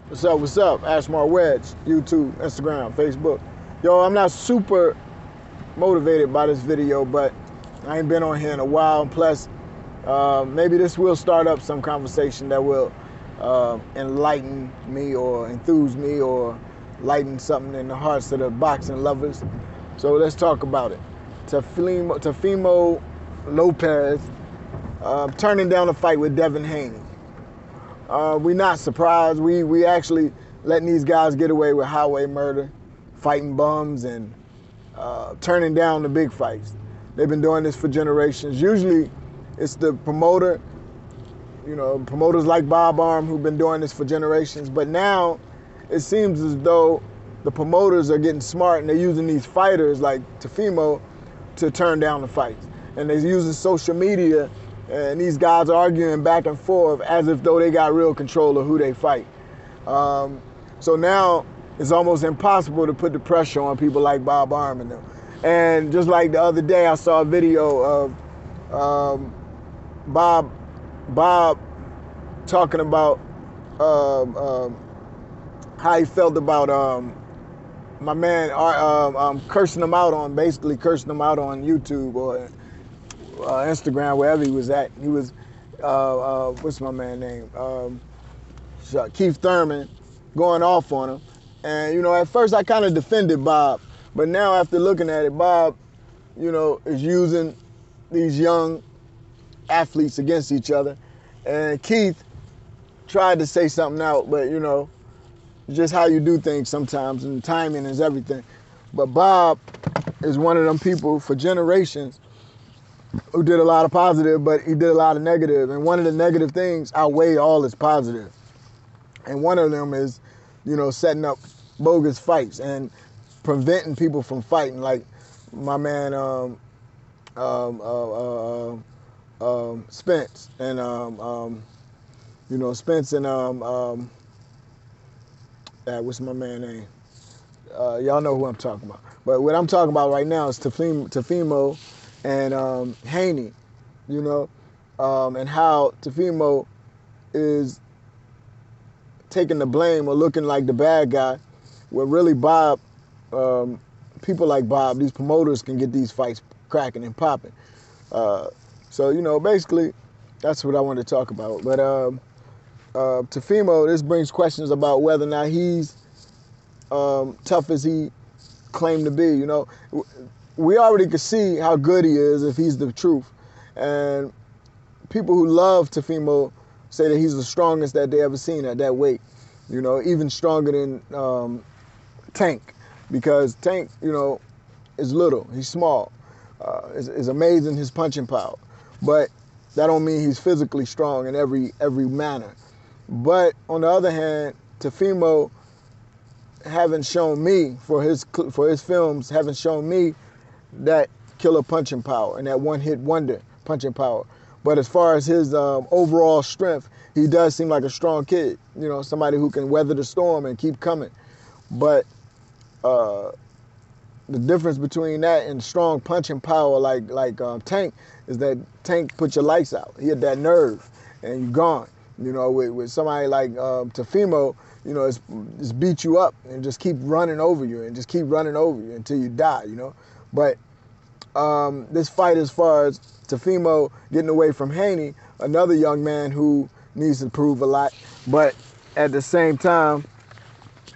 What's up? What's up? Ashmar Wedge, YouTube, Instagram, Facebook. Yo, I'm not super motivated by this video, but I ain't been on here in a while. Plus, maybe this will start up some conversation that will enlighten me or enthuse me or lighten something in the hearts of the boxing lovers. So let's talk about it. Fimo Lopez turning down a fight with Devin Haney. We're not surprised. We actually letting these guys get away with highway murder, fighting bums, and turning down the big fights. They've been doing this for generations. Usually, it's the promoter, promoters like Bob Arum who've been doing this for generations. But now, it seems as though the promoters are getting smart and they're using these fighters like Fimo to turn down the fights. And they're using social media, and these guys are arguing back and forth as if though they got real control of who they fight. So now it's almost impossible to put the pressure on people like Bob Arum and them. And just like the other day, I saw a video of Bob talking about how he felt about my man cursing him out on YouTube or Instagram, wherever he was at. He was, what's my man's name? Keith Thurman, going off on him. And, at first I kind of defended Bob, but now after looking at it, Bob, is using these young athletes against each other. And Keith tried to say something out, but, just how you do things sometimes, and timing is everything. But Bob is one of them people for generations who did a lot of positive, but he did a lot of negative. And one of the negative things outweigh all his positive. And one of them is, setting up bogus fights and preventing people from fighting. Like my man Spence and Spence and what's my man's name? Y'all know who I'm talking about. But what I'm talking about right now is Fimo and Haney, and how Fimo is taking the blame or looking like the bad guy, where really Bob, people like Bob, these promoters can get these fights cracking and popping. So, basically, that's what I want to talk about. But to Fimo, this brings questions about whether or not he's tough as he claimed to be. We already could see how good he is if he's the truth. And people who love Fimo say that he's the strongest that they ever seen at that weight. Even stronger than Tank, because Tank, is little, he's small. It's amazing his punching power, but that don't mean he's physically strong in every manner. But on the other hand, Fimo haven't shown me, for his films, haven't shown me that killer punching power and that one-hit wonder punching power. But as far as his overall strength, he does seem like a strong kid. Somebody who can weather the storm and keep coming. But the difference between that and strong punching power like Tank is that Tank put your lights out. He had that nerve and you're gone. With somebody like Fimo, it's beat you up and just keep running over you until you die, But this fight, as far as Fimo getting away from Haney, another young man who needs to prove a lot, but at the same time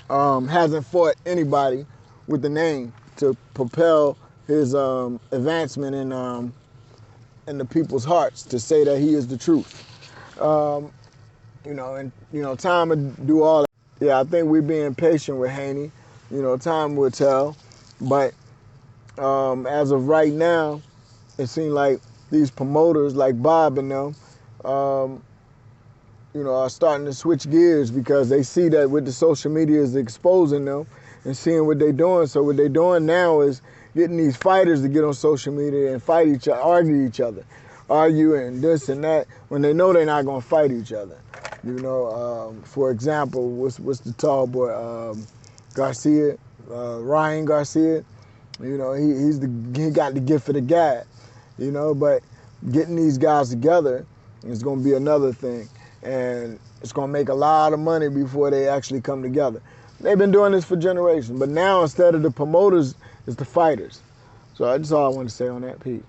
hasn't fought anybody with the name to propel his advancement in the people's hearts, to say that he is the truth. Time will do all that. Yeah, I think we're being patient with Haney. Time will tell. But as of right now, it seems like these promoters like Bob and them, are starting to switch gears because they see that with the social media is exposing them and seeing what they're doing. So what they're doing now is getting these fighters to get on social media and fight each other, argue and this and that, when they know they're not going to fight each other. For example, what's the tall boy, Garcia, Ryan Garcia. He got the gift of the gab. But getting these guys together is going to be another thing. and it's going to make a lot of money before they actually come together. They've been doing this for generations, but now instead of the promoters, it's the fighters. So that's all I want to say on that piece.